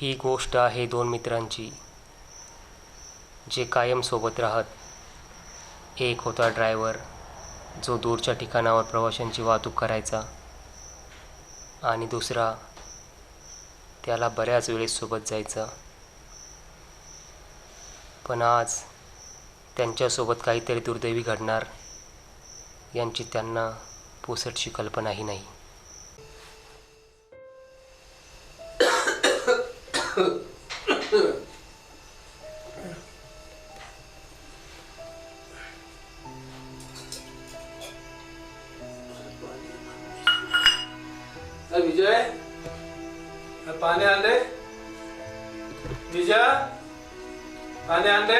ही गोष्ट आहे दोन मित्रांची, जे कायम सोबत राहत. एक होता ड्रायव्हर, जो दूरच्या ठिकाणावर प्रवाशांची वाहतूक करायचा, आणि दुसरा त्याला बऱ्याच वेळेस सोबत जायचा. पण आज त्यांच्यासोबत काहीतरी दुर्दैवी घडणार यांची त्यांना पुसटशी कल्पनाही नाही. विजय, पाणी आणले. विजय, पाणी आणले.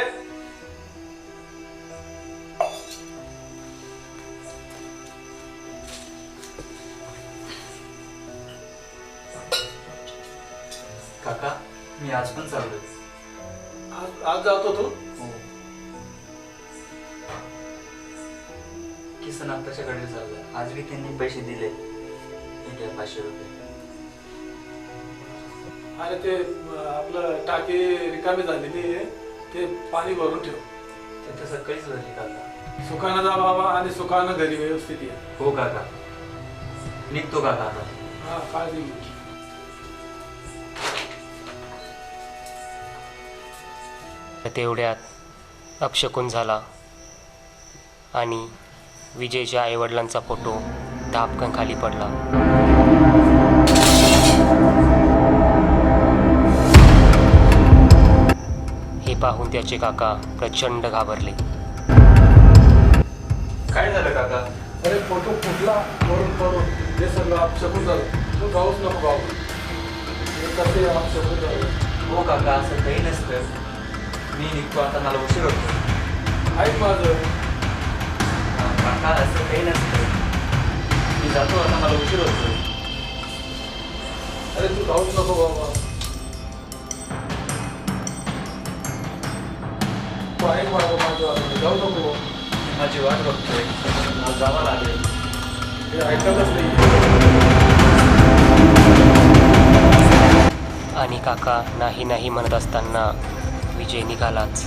काका, मी आज पण चाललोय. आज जातो तू? किसन आत्ताच्याकडे चाललं. आज मी त्यांनी पैसे दिले. 500 रुपये. आणि ते आपलं टाकी रिकामी झालेली आहे, ते पाणी भरून ठेव. ते तर सकाळीच झाली काका. सुखानं जा बाबा, आणि सुखानं घरी व्यवस्थित ये. हो काका, निघतो काका आता. हा, काळजी घे. तेवढ्यात अपशकुन झाला आणि विजयच्या आईवडिलांचा फोटो धापकन खाली पडला. हे पाहून त्याचे काका प्रचंड घाबरले. काय झालं काका? अरे फोटो फुटला वरून पडून. हे सगळं अपशकुन झालं. तू जाऊच नको बाबू. हे कसे अपशकुन झालं? हो काका, असं काही नसतं. मी निघतो आता, मला उशीर होतो. ऐक माझं. काका, असं काही नसतं. मी जातो आता, मला उशीर होतो. अरे तू जाऊच नको बाबा. तू ऐक माझं, जाऊ नको बाबा. माझी वाट बघतोय. मला जावं लागेल. हे ऐकतच नाही. आणि काका नाही नाही म्हणत असताना विजय निघालाच.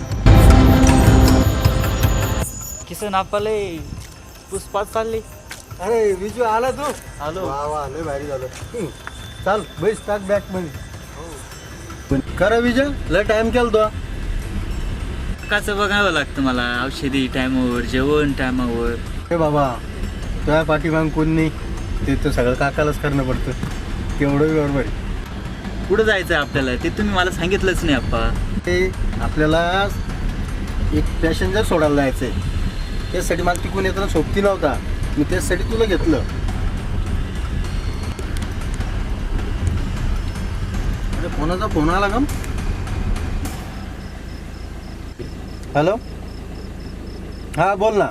किसन आपले पुष्पात चालले. अरे विजू आला तू? आलो. वा वा, लय भारी झालं. चाल बैस, टाक बॅग मध्ये. करा विजय, लय टाइम केला तो. काचं बघावं लागतं मला. औषधी टायमावर, जेवण टायमावर. हे बाबा, तुझ्या पाठीमाग कोण नाही, ते तर सगळं काकालाच करणं पडतं. तेवढं बरोबर आहे. कुठं जायचं आपल्याला ते तुम्ही मला सांगितलंच नाही आप्पा. ते आपल्याला एक पॅसेंजर सोडायला जायचं आहे. त्यासाठी मला तिकडून येताना सोबती नव्हता, मी त्यासाठी तुला घेतलं. अरे कोणाचा फोन आला का? हॅलो, हा बोल ना.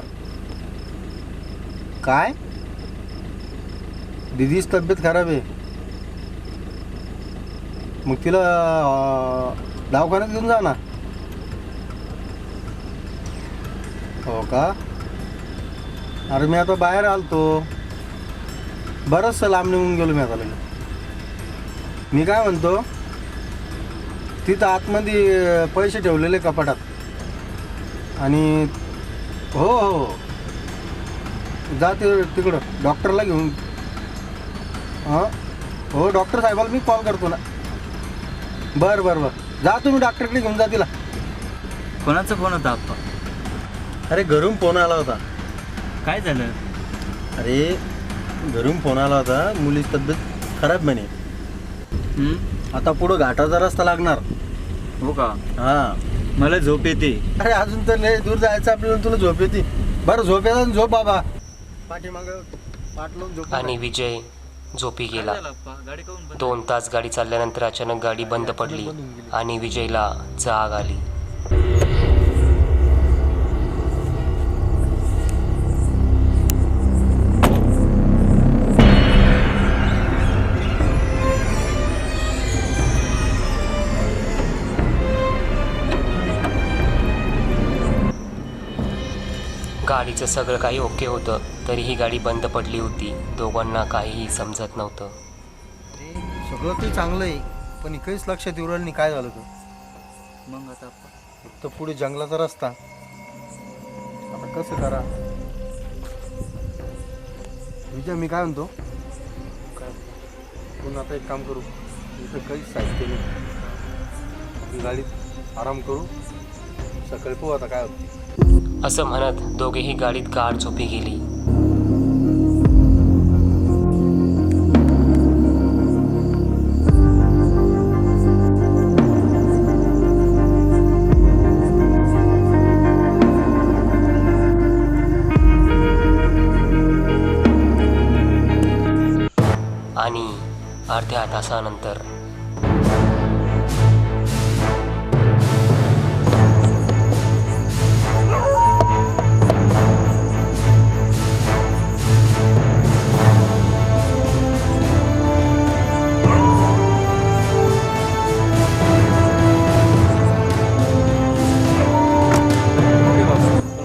काय? दीदीची तब्येत खराब आहे. मग तिला दवाखान्यात घेऊन जा ना. हो का? अरे मी आता बाहेर आलतो, बरंचसं लांब निघून गेलो मी आता लगेच. मी काय म्हणतो, तिथं आतमध्ये पैसे ठेवलेले कपाटात. आणि हो हो, जा ते तिकडं डॉक्टरला घेऊन. हां हो, डॉक्टर साहेबाला मी कॉल करतो ना. बरं बरं बरं, जा तुम्ही डॉक्टरकडे घेऊन जा तिला. कोणाचा फोन होता आप्पा? अरे घरून फोन आला होता. काय झालं? अरे घरून फोन आला होता, मुलीची तब्येत खराब म्हणे. आता पुढं घाटाचा रस्ता लागणार. हो का? हां, मला झोप येते. अरे अजून तर लय दूर जायचं आपल्याला, तुला झोप येते. बरं झोप येतात, झोप बाबा. पाठीमागं पाठलोक झोप. आणि विजय झोपी गेला. गाडी काहून बंद? 2 तास गाडी चालल्यानंतर अचानक गाडी बंद पडली आणि विजयला जाग आली. गाडीचं सगळं काही ओके होतं, तरीही गाडी बंद पडली होती. दोघांना काहीही समजत नव्हतं. सगळं काही चांगलं आहे, पण काहीच लक्षात येऊ राहिलं नाही काय झालं तर. मग आता आप्पा तर पुढे जंगलाचा रस्ता, आता कसं करा. विजय मी काय म्हणतो, काय पण आता एक काम करू, इथं काहीच साहित्य नाही, आपली गाडीत आराम करू, सकाळी पाहू आता काय होतं. असं म्हणत दोघेही गाडीत गाढ झोपी गेली. आणि अर्ध्या तासानंतर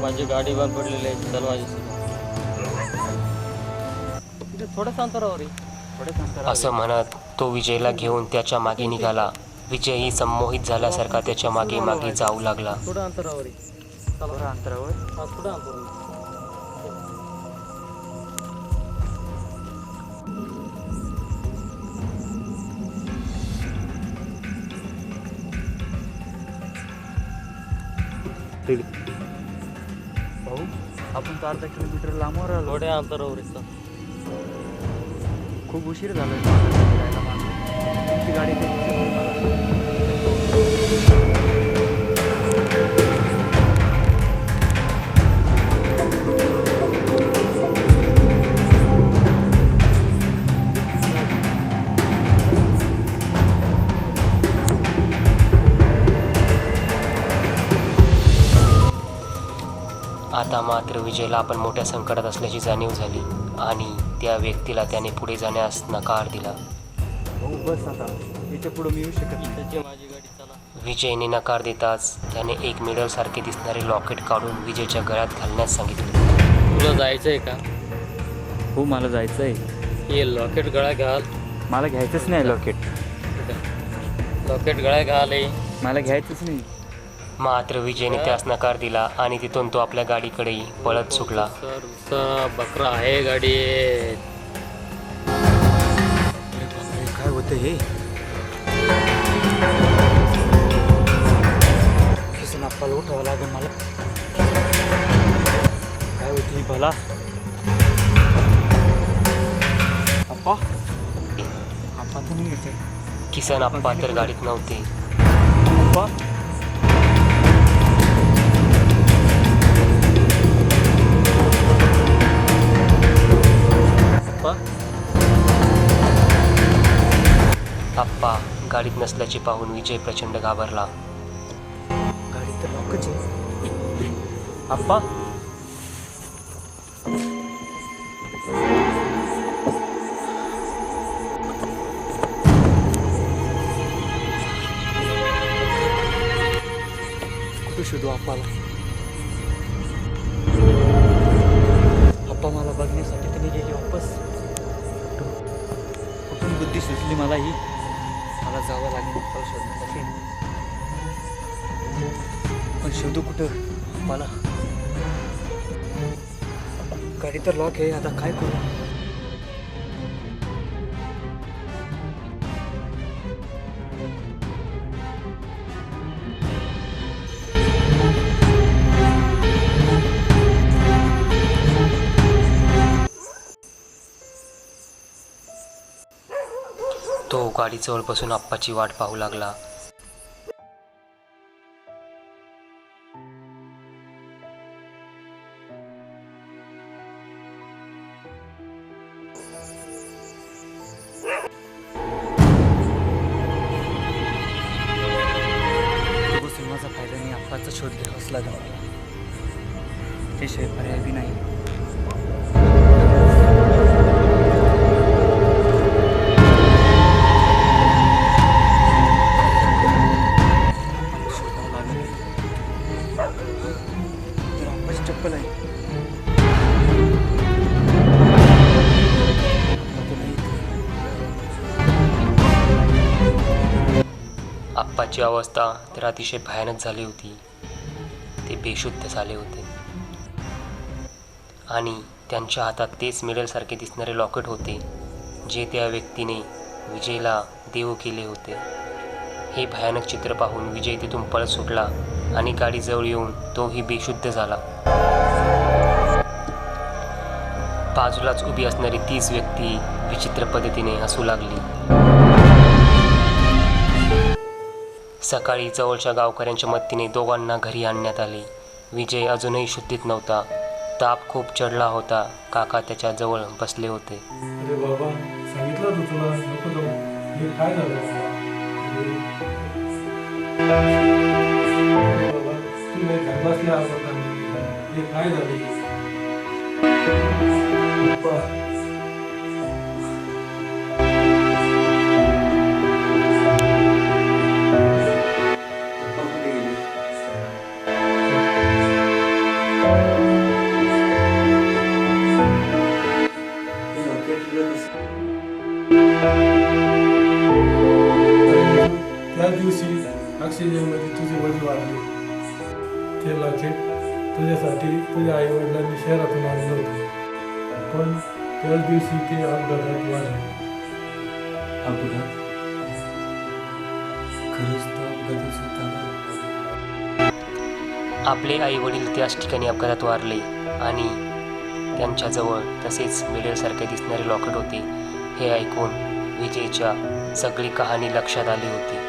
माझी गाडी बंद पडलेली आहे, चल माझ्यासोबत. तिथे थोडंच अंतरावर आहे, थोडंच अंतरावर. असं म्हणत तो विजयला घेऊन त्याच्या मागे निघाला. विजयही संमोहित झाल्यासारखा त्याच्या मागे मागे जाऊ लागला. थोडं अंतरावर आहे. थोडं अंतरावर. हा, थोडं अंतरावर. भाऊ, आपण तर अर्धा किलोमीटर लांबवर आलो. थोड्या अंतरावर आहे. खूप उशीर झाला तुमची गाडी आता मात्र विजयला आपण मोठ्या संकटात असल्याची जाणीव झाली आणि त्या व्यक्तीला त्याने पुढे जाण्यास नकार दिला. भाऊ बस आता, याच्या पुढे मी येऊ शकत नाही. त्याची माझी गाडी चला. विजयने नकार देताच त्याने एक मिडलसारखे दिसणारे लॉकेट काढून विजयच्या गळ्यात घालण्यास सांगितले. तुला जायचं आहे का? हो मला जायचं आहे. हे लॉकेट गळा घाल. मला घ्यायचंच नाही लॉकेट. लॉकेट गळा घाल. मला घ्यायचंच नाही. मात्र विजयने त्यास नकार दिला आणि तिथून तो आपल्या गाडीकडेही पळत सुटला. बकरा आहे गाडी. काय होतं हे, नाप्पाला उठावं लागेल मला. काय होती भला अप्पा? अप्पा तर नाही येते. किसन आप्पा तर गाडीत नव्हते. अप्पा आप्पा गाडीत नसल्याचे पाहून विजय प्रचंड घाबरला. गाडी तर लॉकच आहे. अप्पा कुठे शोधू अप्पाला? अप्पा मला बघण्यासाठी तुम्ही गेली वापस. कुठून बुद्धी सुचली मला ही? मला जावं लागेल अप्पाला शोधण्यासाठी. पण शोधू कुठं मला? गाडी तर लॉक आहे, आता काय करू? तो गाडीजवळ बसून आप्पाची वाट पाहू लागला. बसून माझा फायदा नाही. आप्पाचा शोध घ्यावाच लागेल मला. त्याशिवाय पर्याय बी नाही. चप्पल आहे. दोघांची अवस्था तर अतिशय भयानक झाली होती. ते बेशुद्ध झाले होते आणि त्यांच्या हातात तेच मिळेलसारखे दिसणारे लॉकेट होते जे त्या व्यक्तीने विजयला देऊ केले होते. हे भयानक चित्र पाहून विजय तिथून पळत सुटला आणि गाडीजवळ येऊन तोही बेशुद्ध झाला. बाजूलाच उभी असणारी तीच व्यक्ती विचित्र पद्धतीने हसू लागली. सकाळी जवळच्या गावकऱ्यांच्या मदतीने दोघांना घरी आणण्यात आले. विजय अजूनही शुद्धीत नव्हता. ताप खूप चढला होता. काका त्याच्या जवळ बसले होते. अरे बाबा, सांगितलं होतं तुला नको जाऊ. हे काय झालं बाबा? अरे बाबा, तू नाही घर बसल्या असत. हे काय झाले? पप्पा, त्या दिवशी ऑक्सिजनमध्ये तुझे वडील वाढले. ते लॉकेट तुझ्यासाठी तुझ्या आई वडिलांनी शहरातून आणलं होतं, पण त्याच दिवशी ते अपघातात वाढले. अपघात? खरंच तो अपघातच होता का? आपले आई वडील त्याच ठिकाणी अपघातात वारले आणि त्यांच्याजवळ तसेच मिळेलसारखे दिसणारे लॉकेट होते. हे ऐकून विजयच्या सगळी कहाणी लक्षात आली होती.